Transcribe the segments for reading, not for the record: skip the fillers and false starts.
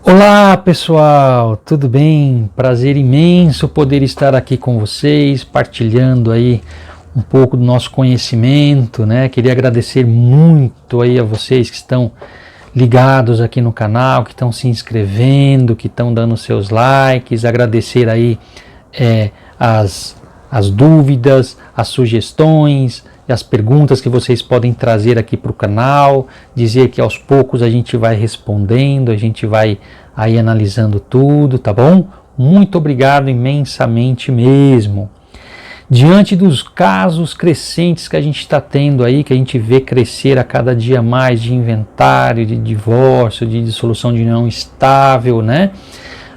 Olá pessoal, tudo bem? Prazer imenso poder estar aqui com vocês, partilhando aí um pouco do nosso conhecimento, né? Queria agradecer muito aí a vocês que estão ligados aqui no canal, que estão se inscrevendo, que estão dando seus likes, agradecer aí as dúvidas, as sugestões e as perguntas que vocês podem trazer aqui para o canal, dizer que aos poucos a gente vai respondendo, a gente vai aí analisando tudo, tá bom? Muito obrigado imensamente mesmo. Diante dos casos crescentes que a gente está tendo aí, que a gente vê crescer a cada dia mais de inventário, de divórcio, de dissolução de união estável, né?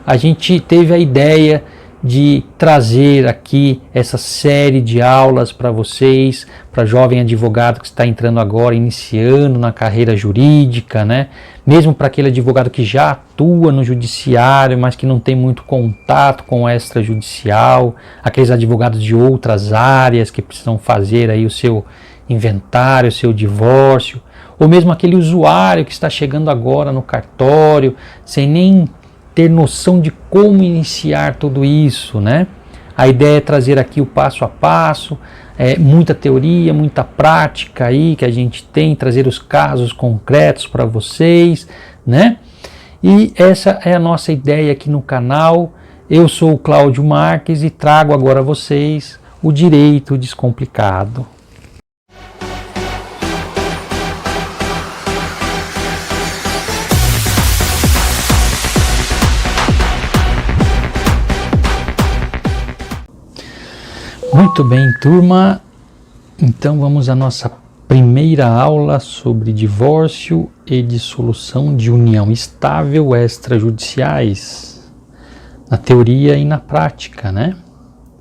A gente teve a ideia de trazer aqui essa série de aulas para vocês, para jovem advogado que está entrando agora, iniciando na carreira jurídica, né? Mesmo para aquele advogado que já atua no judiciário, mas que não tem muito contato com o extrajudicial, aqueles advogados de outras áreas que precisam fazer aí o seu inventário, o seu divórcio, ou mesmo aquele usuário que está chegando agora no cartório, sem nem ter noção de como iniciar tudo isso, né? A ideia é trazer aqui o passo a passo, muita teoria, muita prática aí que a gente tem, trazer os casos concretos para vocês, né? E essa é a nossa ideia aqui no canal. Eu sou o Cláudio Marques e trago agora a vocês o Direito Descomplicado. Muito bem, turma, então vamos à nossa primeira aula sobre divórcio e dissolução de união estável extrajudiciais, na teoria e na prática, né?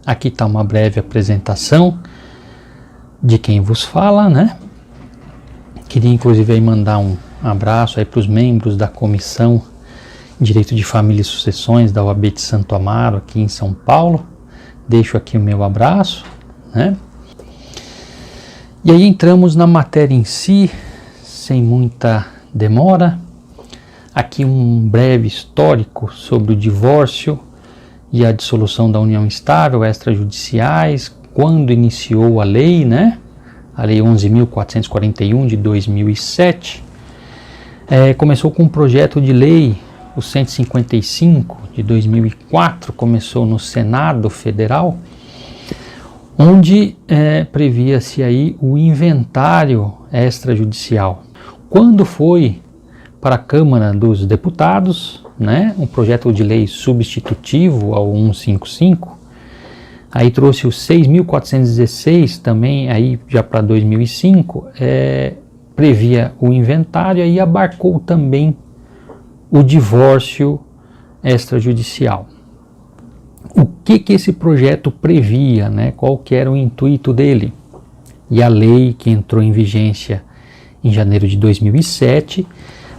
Aqui está uma breve apresentação de quem vos fala, né? Queria inclusive aí mandar um abraço aí para os membros da Comissão Direito de Família e Sucessões da OAB de Santo Amaro, aqui em São Paulo. Deixo aqui o meu abraço, né? E aí entramos na matéria em si, sem muita demora. Aqui um breve histórico sobre o divórcio e a dissolução da união estável extrajudiciais, quando iniciou a lei, né? A lei 11.441 de 2007. Começou com um projeto de lei, o 155 de 2004, começou no Senado Federal, onde previa-se aí o inventário extrajudicial. Quando foi para a Câmara dos Deputados, né, um projeto de lei substitutivo ao 155, aí trouxe o 6.416 também, aí já para 2005, previa o inventário e abarcou também o divórcio extrajudicial. O que esse projeto previa, né? Qual que era o intuito dele? E a lei que entrou em vigência em janeiro de 2007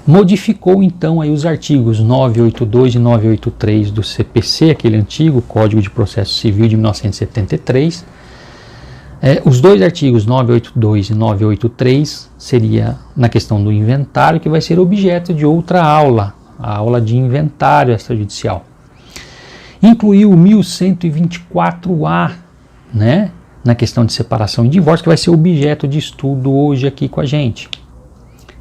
modificou então aí os artigos 982 e 983 do CPC, aquele antigo Código de Processo Civil de 1973. Os dois artigos 982 e 983 seria na questão do inventário, que vai ser objeto de outra aula, a aula de inventário extrajudicial. Incluiu o 1124A, né, na questão de separação e divórcio, que vai ser objeto de estudo hoje aqui com a gente.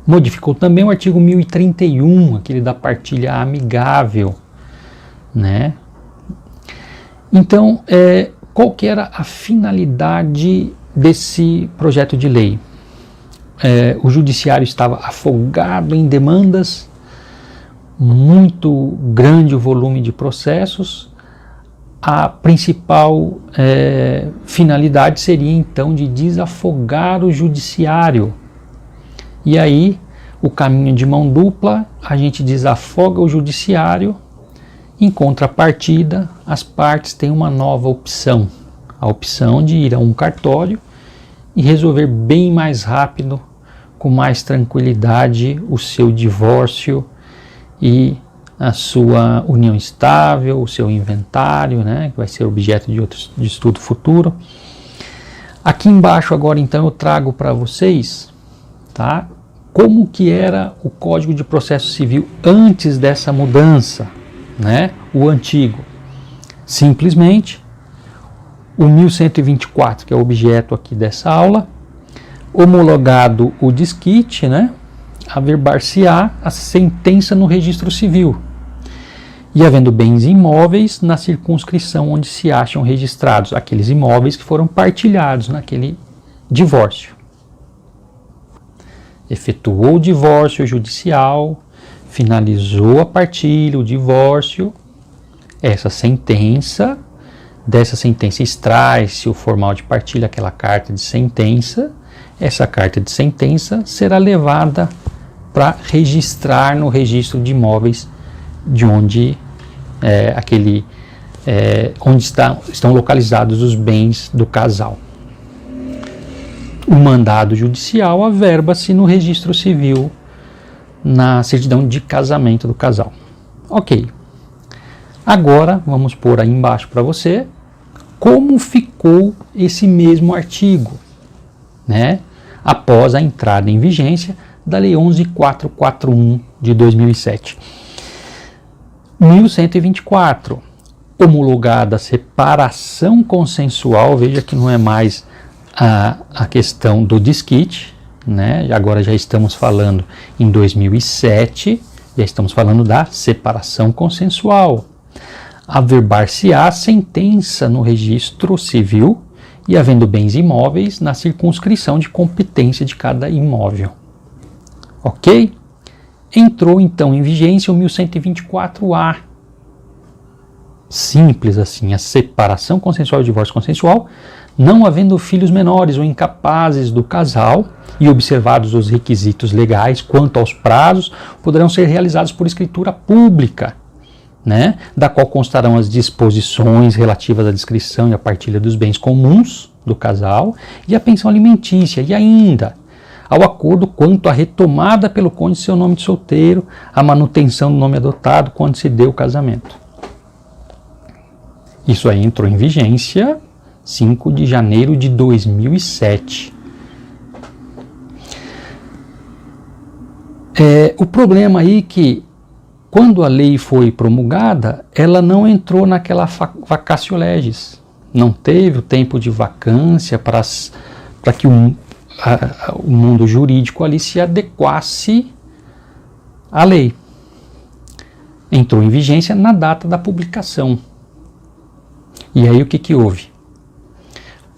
Modificou também o artigo 1031, aquele da partilha amigável, né? Então, qual que era a finalidade desse projeto de lei? O judiciário estava afogado em demandas, muito grande o volume de processos. A principal finalidade seria então de desafogar o judiciário. E aí, o caminho de mão dupla, a gente desafoga o judiciário. Em contrapartida, as partes têm uma nova opção, a opção de ir a um cartório e resolver bem mais rápido, com mais tranquilidade, o seu divórcio e a sua união estável, o seu inventário, né, que vai ser objeto de estudo futuro. Aqui embaixo agora então eu trago para vocês, tá, como que era o Código de Processo Civil antes dessa mudança, né? O antigo. Simplesmente, o 1124, que é o objeto aqui dessa aula, homologado o desquite, né? Averbar-se-á a sentença no registro civil, e havendo bens imóveis na circunscrição onde se acham registrados, aqueles imóveis que foram partilhados naquele divórcio. Efetuou o divórcio judicial, finalizou a partilha, o divórcio, dessa sentença extrai-se o formal de partilha, aquela carta de sentença. Essa carta de sentença será levada para registrar no registro de imóveis de onde onde estão localizados os bens do casal. O mandado judicial averba-se no registro civil, na certidão de casamento do casal. Ok. Agora, vamos pôr aí embaixo para você como ficou esse mesmo artigo, né? Após a entrada em vigência da Lei 11.441 de 2007. 1124, homologada a separação consensual, veja que não é mais a questão do desquite, né? Agora já estamos falando em 2007, já estamos falando da separação consensual. Averbar-se-á sentença no registro civil e havendo bens imóveis na circunscrição de competência de cada imóvel. Ok? Entrou então em vigência o 1124A. Simples assim, a separação consensual e o divórcio consensual, não havendo filhos menores ou incapazes do casal e observados os requisitos legais quanto aos prazos, poderão ser realizados por escritura pública, né, da qual constarão as disposições relativas à descrição e à partilha dos bens comuns do casal e à pensão alimentícia, e ainda ao acordo quanto à retomada pelo cônjuge de seu nome de solteiro, a manutenção do nome adotado quando se deu o casamento. Isso aí entrou em vigência 5 de janeiro de 2007. O problema aí que quando a lei foi promulgada, ela não entrou naquela vacatio legis. Não teve o tempo de vacância para que o mundo jurídico ali se adequasse à lei. Entrou em vigência na data da publicação. E aí o que houve?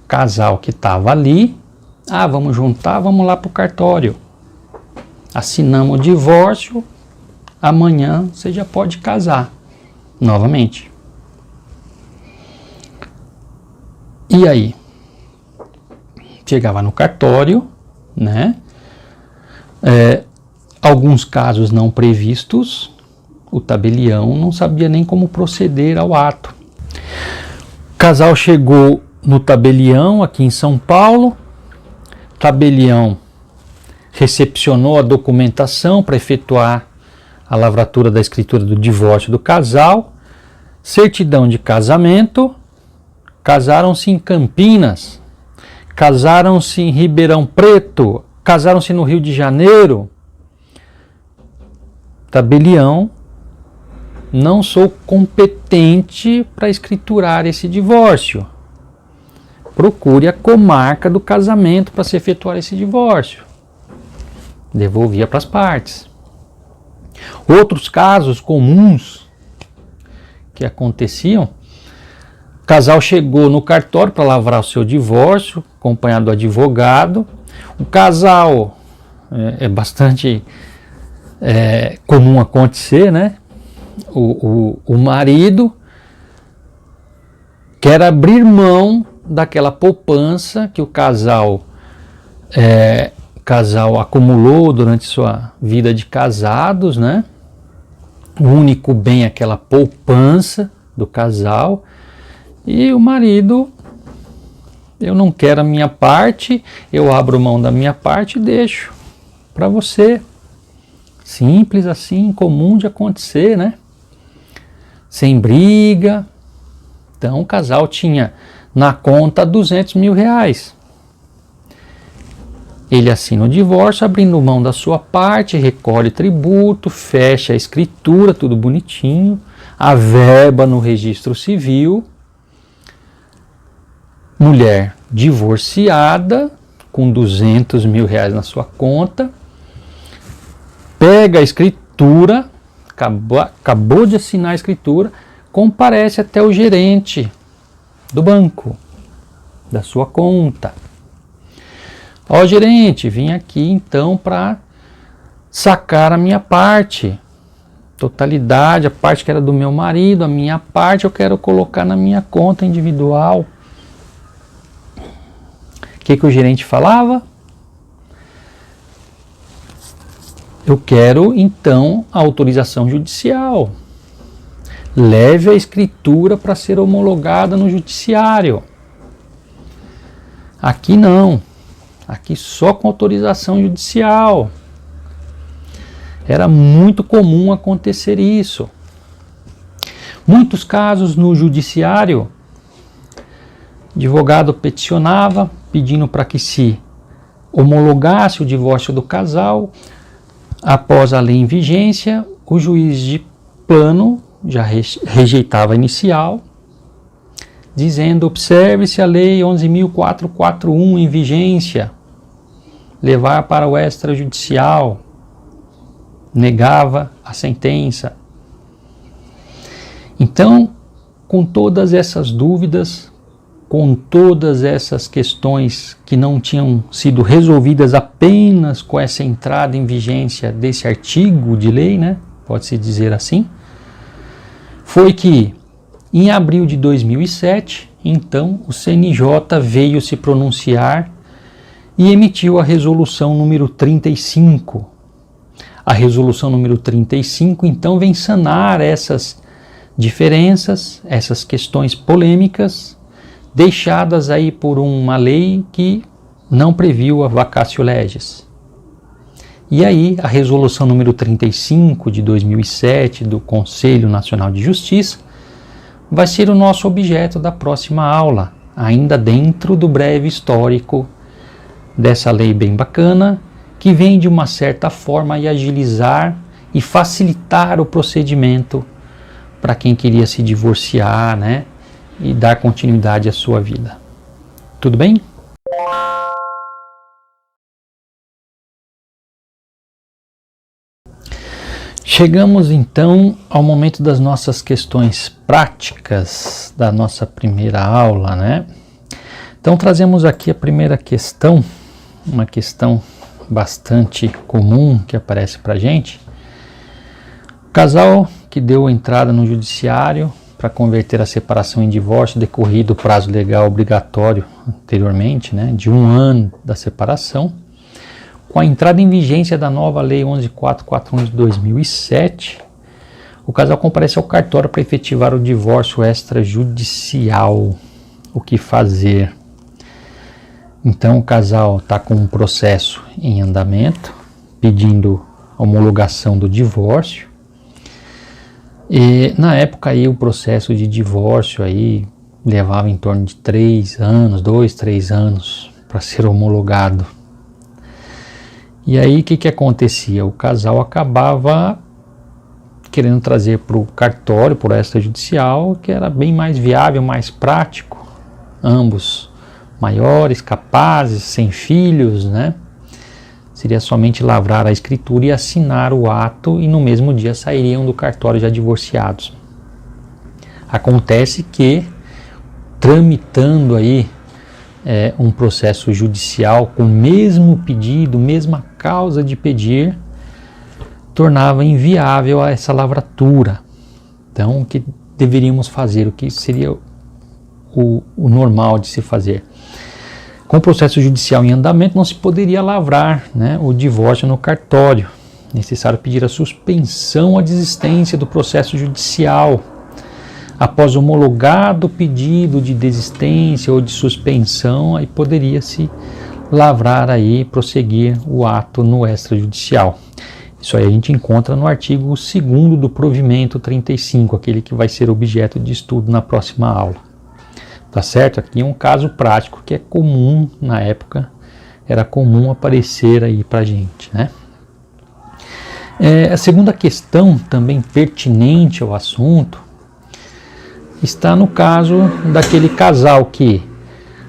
O casal que estava ali, vamos juntar, vamos lá para o cartório. Assinamos o divórcio, amanhã você já pode casar novamente. E aí? Chegava no cartório, né? Alguns casos não previstos, o tabelião não sabia nem como proceder ao ato. O casal chegou no tabelião aqui em São Paulo, o tabelião recepcionou a documentação para efetuar a lavratura da escritura do divórcio do casal, certidão de casamento, casaram-se em Campinas, casaram-se em Ribeirão Preto, casaram-se no Rio de Janeiro. Tabelião, não sou competente para escriturar esse divórcio. Procure a comarca do casamento para se efetuar esse divórcio. Devolvia para as partes. Outros casos comuns que aconteciam, o casal chegou no cartório para lavrar o seu divórcio, acompanhado do advogado. O casal, é bastante comum acontecer, né? O marido quer abrir mão daquela poupança que o casal acumulou durante sua vida de casados, né? O único bem é aquela poupança do casal. E o marido, eu não quero a minha parte, eu abro mão da minha parte e deixo para você. Simples assim, comum de acontecer, né? Sem briga. Então o casal tinha na conta R$200 mil. Ele assina o divórcio, abrindo mão da sua parte, recolhe tributo, fecha a escritura, tudo bonitinho, averba no registro civil. Mulher divorciada, com 200 mil reais na sua conta, pega a escritura, acabou de assinar a escritura, comparece até o gerente do banco, da sua conta. Ó, gerente, vim aqui então para sacar a minha parte, totalidade, a parte que era do meu marido, a minha parte eu quero colocar na minha conta individual. O que o gerente falava? Eu quero então a autorização judicial. Leve a escritura para ser homologada no judiciário. Aqui não. Aqui só com autorização judicial. Era muito comum acontecer isso. Muitos casos no judiciário, o advogado peticionava pedindo para que se homologasse o divórcio do casal. Após a lei em vigência, o juiz de plano já rejeitava a inicial, dizendo: observe-se a lei 11.441 em vigência, levar para o extrajudicial, negava a sentença. Então, com todas essas dúvidas, com todas essas questões que não tinham sido resolvidas apenas com essa entrada em vigência desse artigo de lei, né? Pode-se dizer assim, foi que em abril de 2007, então, o CNJ veio se pronunciar e emitiu a resolução número 35. A resolução número 35, então, vem sanar essas diferenças, essas questões polêmicas, deixadas aí por uma lei que não previu a vacatio legis. E aí, a resolução número 35 de 2007 do Conselho Nacional de Justiça vai ser o nosso objeto da próxima aula, ainda dentro do breve histórico dessa lei bem bacana, que vem de uma certa forma a agilizar e facilitar o procedimento para quem queria se divorciar, né, e dar continuidade à sua vida. Tudo bem? Chegamos então ao momento das nossas questões práticas da nossa primeira aula, né? Então trazemos aqui a primeira questão, uma questão bastante comum que aparece para a gente. O casal que deu entrada no judiciário para converter a separação em divórcio decorrido o prazo legal obrigatório anteriormente, né, de 1 ano da separação, com a entrada em vigência da nova Lei 11.441 de 2007, o casal comparece ao cartório para efetivar o divórcio extrajudicial. O que fazer? Então o casal está com um processo em andamento, pedindo homologação do divórcio. E na época aí o processo de divórcio aí levava em torno de 3 anos, 2-3 anos para ser homologado. E aí o que acontecia? O casal acabava querendo trazer para o cartório, para o extrajudicial, que era bem mais viável, mais prático, ambos maiores, capazes, sem filhos, né? Seria somente lavrar a escritura e assinar o ato, e no mesmo dia sairiam do cartório já divorciados. Acontece que, tramitando aí um processo judicial com o mesmo pedido, mesma causa de pedir, tornava inviável essa lavratura. Então, o que deveríamos fazer? O que seria o normal de se fazer? Com o processo judicial em andamento, não se poderia lavrar, né, o divórcio no cartório. Necessário pedir a suspensão, a desistência do processo judicial. Após homologado pedido de desistência ou de suspensão, aí poderia-se lavrar aí, prosseguir o ato no extrajudicial. Isso aí a gente encontra no artigo 2º do provimento 35, aquele que vai ser objeto de estudo na próxima aula. Tá certo? Aqui é um caso prático que é comum na época era comum aparecer aí para a gente, né? A segunda questão, também pertinente ao assunto, está no caso daquele casal que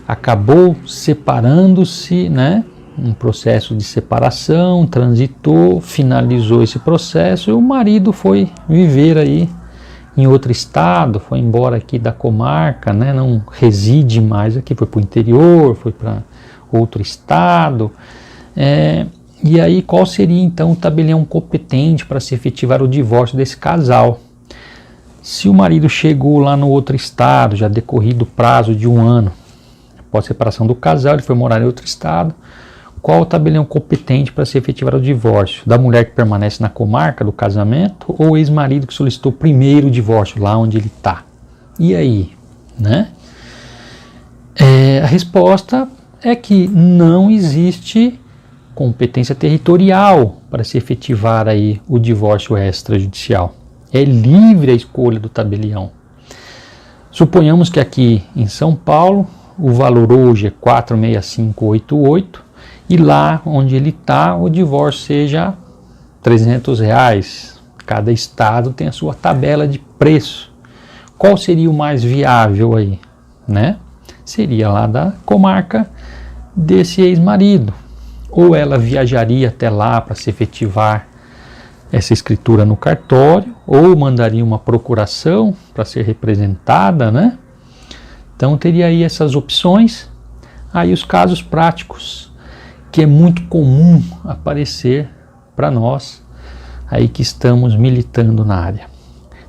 acabou separando-se, né? Um processo de separação, transitou, finalizou esse processo e o marido foi viver aí em outro estado, foi embora aqui da comarca, né? Não reside mais aqui, foi para o interior, foi para outro estado. E aí, qual seria então o tabelião competente para se efetivar o divórcio desse casal? Se o marido chegou lá no outro estado, já decorrido o prazo de 1 ano, após a separação do casal, ele foi morar em outro estado, qual o tabelião competente para se efetivar o divórcio? Da mulher que permanece na comarca do casamento ou o ex-marido que solicitou primeiro o divórcio, lá onde ele está? E aí, né? A resposta é que não existe competência territorial para se efetivar aí o divórcio extrajudicial. É livre a escolha do tabelião. Suponhamos que aqui em São Paulo o valor hoje é 46588 e lá onde ele está o divórcio seja R$300. Cada estado tem a sua tabela de preço. Qual seria o mais viável aí, né? Seria lá da comarca desse ex-marido. Ou ela viajaria até lá para se efetivar essa escritura no cartório, ou mandaria uma procuração para ser representada, né? Então teria aí essas opções. Aí os casos práticos, que é muito comum aparecer para nós, aí que estamos militando na área.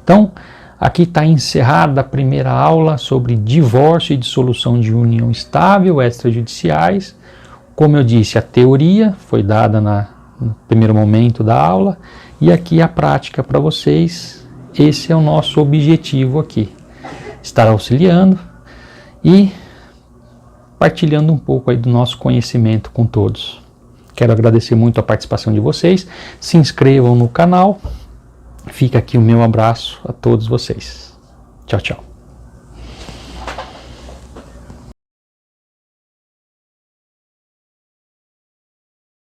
Então, aqui está encerrada a primeira aula sobre divórcio e dissolução de união estável extrajudiciais. Como eu disse, a teoria foi dada no primeiro momento da aula e aqui a prática para vocês. Esse é o nosso objetivo aqui, estar auxiliando e partilhando um pouco aí do nosso conhecimento com todos. Quero agradecer muito a participação de vocês. Se inscrevam no canal. Fica aqui o meu abraço a todos vocês. Tchau, tchau.